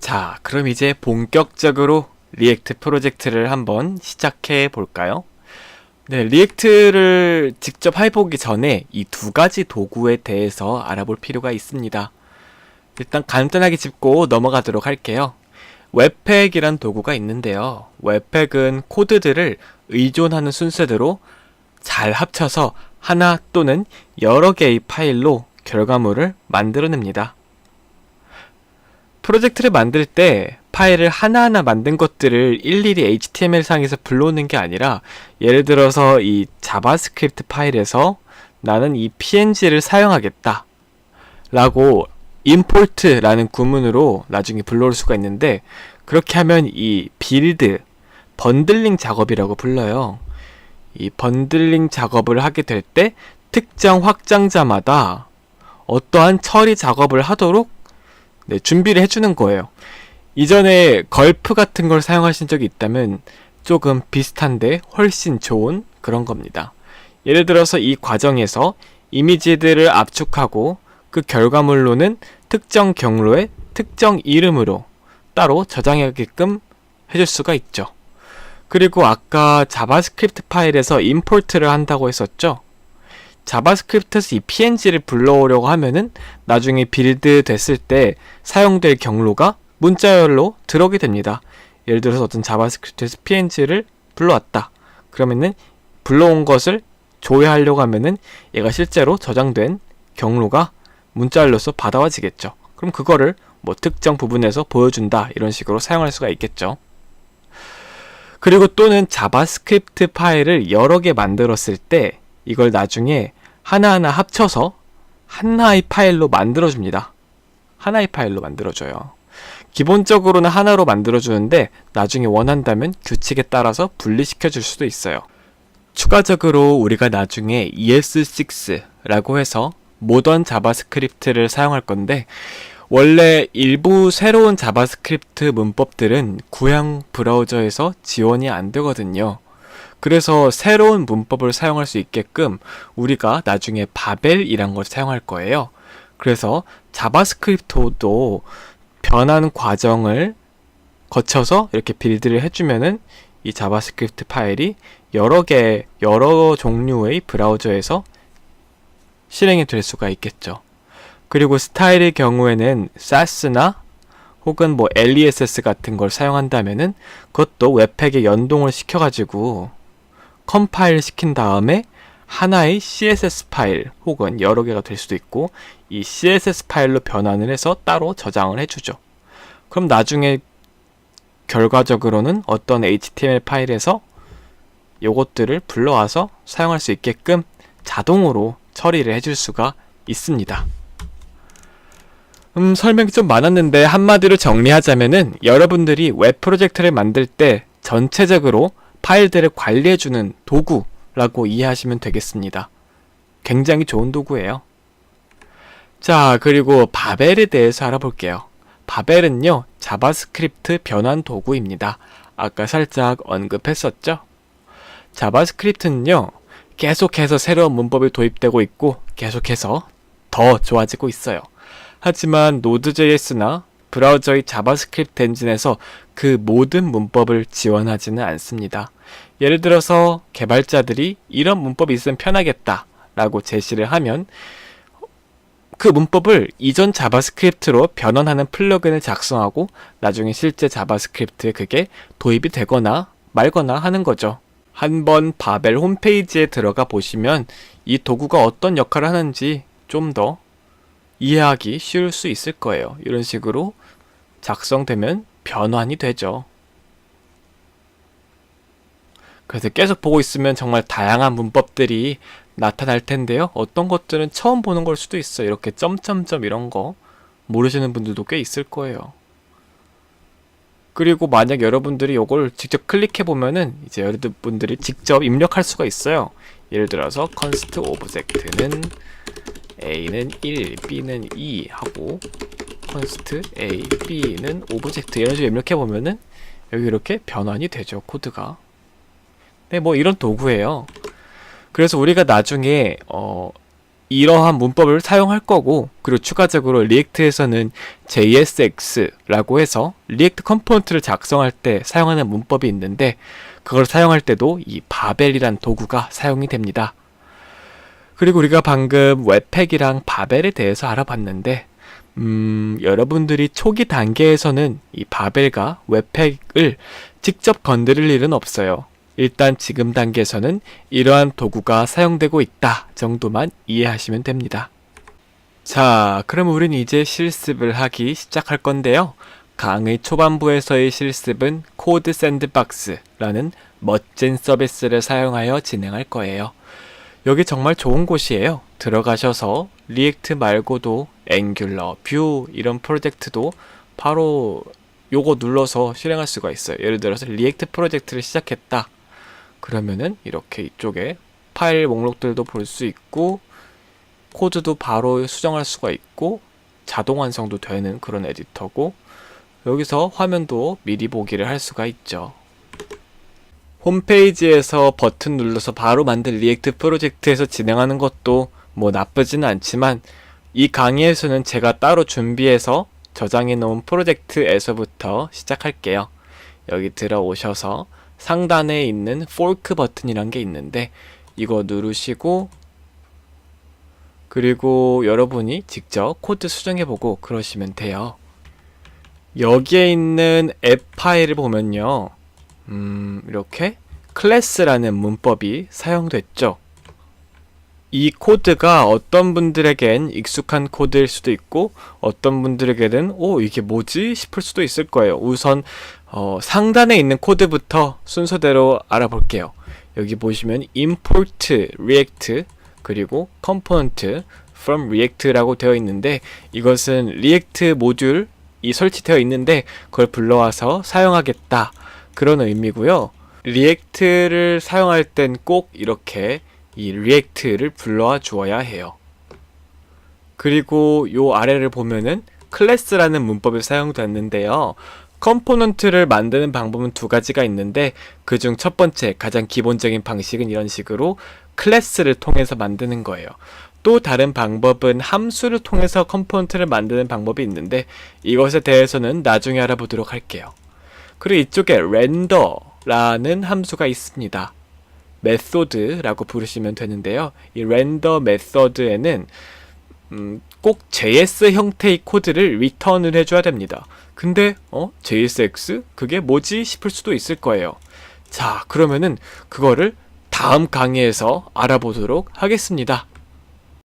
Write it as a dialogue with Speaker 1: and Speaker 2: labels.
Speaker 1: 자, 그럼 이제 본격적으로 리액트 프로젝트를 한번 시작해 볼까요? 네, 리액트를 직접 해보기 전에 이 두 가지 도구에 대해서 알아볼 필요가 있습니다. 일단 간단하게 짚고 넘어가도록 할게요. 웹팩이란 도구가 있는데요. 웹팩은 코드들을 의존하는 순서대로 잘 합쳐서 하나 또는 여러 개의 파일로 결과물을 만들어냅니다. 프로젝트를 만들 때 파일을 하나하나 만든 것들을 일일이 HTML상에서 불러오는 게 아니라, 예를 들어서 이 자바스크립트 파일에서 나는 이 png를 사용하겠다 라고 import라는 구문으로 나중에 불러올 수가 있는데, 그렇게 하면 이 빌드, 번들링 작업이라고 불러요. 이 번들링 작업을 하게 될 때 특정 확장자마다 어떠한 처리 작업을 하도록 준비를 해주는 거예요. 이전에 걸프 같은 걸 사용하신 적이 있다면 조금 비슷한데 훨씬 좋은 그런 겁니다. 예를 들어서 이 과정에서 이미지들을 압축하고 그 결과물로는 특정 경로의 특정 이름으로 따로 저장하게끔 해줄 수가 있죠. 그리고 아까 자바스크립트 파일에서 임포트를 한다고 했었죠. 자바스크립트에서 이 png를 불러오려고 하면은 나중에 빌드 됐을 때 사용될 경로가 문자열로 들어오게 됩니다. 예를 들어서 어떤 자바스크립트에서 png를 불러왔다. 그러면은 불러온 것을 조회하려고 하면은 얘가 실제로 저장된 경로가 문자열로서 받아와지겠죠. 그럼 그거를 뭐 특정 부분에서 보여준다, 이런 식으로 사용할 수가 있겠죠. 그리고 또는 자바스크립트 파일을 여러 개 만들었을 때 이걸 나중에 하나하나 합쳐서 하나의 파일로 만들어줍니다. 하나의 파일로 만들어줘요. 기본적으로는 하나로 만들어주는데 나중에 원한다면 규칙에 따라서 분리시켜 줄 수도 있어요. 추가적으로 우리가 나중에 ES6라고 해서 모던 자바스크립트를 사용할 건데, 원래 일부 새로운 자바스크립트 문법들은 구형 브라우저에서 지원이 안 되거든요. 그래서 새로운 문법을 사용할 수 있게끔 우리가 나중에 바벨이란 걸 사용할 거예요. 그래서 자바스크립트도 변환 과정을 거쳐서 이렇게 빌드를 해주면은 이 자바스크립트 파일이 여러 종류의 브라우저에서 실행이 될 수가 있겠죠. 그리고 스타일의 경우에는 SAS나 혹은 뭐 LESS 같은 걸 사용한다면은 그것도 웹팩에 연동을 시켜가지고 컴파일 시킨 다음에 하나의 CSS 파일 혹은 여러 개가 될 수도 있고, 이 CSS 파일로 변환을 해서 따로 저장을 해주죠. 그럼 나중에 결과적으로는 어떤 HTML 파일에서 요것들을 불러와서 사용할 수 있게끔 자동으로 처리를 해줄 수가 있습니다. 설명이 좀 많았는데 한마디로 정리하자면은, 여러분들이 웹 프로젝트를 만들 때 전체적으로 파일들을 관리해주는 도구라고 이해하시면 되겠습니다. 굉장히 좋은 도구예요. 자, 그리고 바벨에 대해서 알아볼게요. 바벨은요, 자바스크립트 변환 도구입니다. 아까 살짝 언급했었죠? 자바스크립트는요, 계속해서 새로운 문법이 도입되고 있고 계속해서 더 좋아지고 있어요. 하지만 Node.js나 브라우저의 자바스크립트 엔진에서 그 모든 문법을 지원하지는 않습니다. 예를 들어서 개발자들이 이런 문법이 있으면 편하겠다 라고 제시를 하면 그 문법을 이전 자바스크립트로 변환하는 플러그인을 작성하고 나중에 실제 자바스크립트에 그게 도입이 되거나 말거나 하는 거죠. 한번 바벨 홈페이지에 들어가 보시면 이 도구가 어떤 역할을 하는지 좀 더 이해하기 쉬울 수 있을 거예요. 이런 식으로 작성되면 변환이 되죠. 그래서 계속 보고 있으면 정말 다양한 문법들이 나타날 텐데요. 어떤 것들은 처음 보는 걸 수도 있어요. 이렇게 점점점 이런 거 모르시는 분들도 꽤 있을 거예요. 그리고 만약 여러분들이 이걸 직접 클릭해 보면은 이제 여러분들이 직접 입력할 수가 있어요. 예를 들어서 const object는 a는 1, b는 2 하고 const a, b는 object, 이런 식으로 입력해 보면은 여기 이렇게 변환이 되죠, 코드가. 네, 뭐 이런 도구예요. 그래서 우리가 나중에 이러한 문법을 사용할 거고, 그리고 추가적으로 리액트에서는 JSX라고 해서 리액트 컴포넌트를 작성할 때 사용하는 문법이 있는데, 그걸 사용할 때도 이 바벨이란 도구가 사용이 됩니다. 그리고 우리가 방금 웹팩이랑 바벨에 대해서 알아봤는데, 여러분들이 초기 단계에서는 이 바벨과 웹팩을 직접 건드릴 일은 없어요. 일단 지금 단계에서는 이러한 도구가 사용되고 있다 정도만 이해하시면 됩니다. 자, 그럼 우린 이제 실습을 하기 시작할 건데요. 강의 초반부에서의 실습은 코드 샌드박스라는 멋진 서비스를 사용하여 진행할 거예요. 여기 정말 좋은 곳이에요. 들어가셔서 리액트 말고도 앵귤러, 뷰 이런 프로젝트도 바로 요거 눌러서 실행할 수가 있어요. 예를 들어서 리액트 프로젝트를 시작했다. 그러면은 이렇게 이쪽에 파일 목록들도 볼 수 있고, 코드도 바로 수정할 수가 있고, 자동 완성도 되는 그런 에디터고, 여기서 화면도 미리 보기를 할 수가 있죠. 홈페이지에서 버튼 눌러서 바로 만든 리액트 프로젝트에서 진행하는 것도 뭐 나쁘지는 않지만, 이 강의에서는 제가 따로 준비해서 저장해 놓은 프로젝트에서부터 시작할게요. 여기 들어오셔서 상단에 있는 포크 버튼이란 게 있는데, 이거 누르시고, 그리고 여러분이 직접 코드 수정해보고 그러시면 돼요. 여기에 있는 앱 파일을 보면요, 이렇게 클래스라는 문법이 사용됐죠. 이 코드가 어떤 분들에겐 익숙한 코드일 수도 있고, 어떤 분들에게는 이게 뭐지? 싶을 수도 있을 거예요. 우선 상단에 있는 코드부터 순서대로 알아볼게요. 여기 보시면 import react 그리고 component from react라고 되어 있는데, 이것은 리액트 모듈이 설치되어 있는데 그걸 불러와서 사용하겠다 그런 의미고요. 리액트를 사용할 땐 꼭 이렇게 이 리액트를 불러와 주어야 해요. 그리고 요 아래를 보면은 클래스라는 문법이 사용됐는데요. 컴포넌트를 만드는 방법은 두 가지가 있는데, 그중 첫 번째 가장 기본적인 방식은 이런 식으로 클래스를 통해서 만드는 거예요. 또 다른 방법은 함수를 통해서 컴포넌트를 만드는 방법이 있는데, 이것에 대해서는 나중에 알아보도록 할게요. 그리고 이쪽에 렌더라는 함수가 있습니다. 메소드라고 부르시면 되는데요. 이 렌더 메소드에는 꼭 JS 형태의 코드를 리턴을 해줘야 됩니다. 근데 JSX? 그게 뭐지? 싶을 수도 있을 거예요. 자, 그러면은 그거를 다음 강의에서 알아보도록 하겠습니다.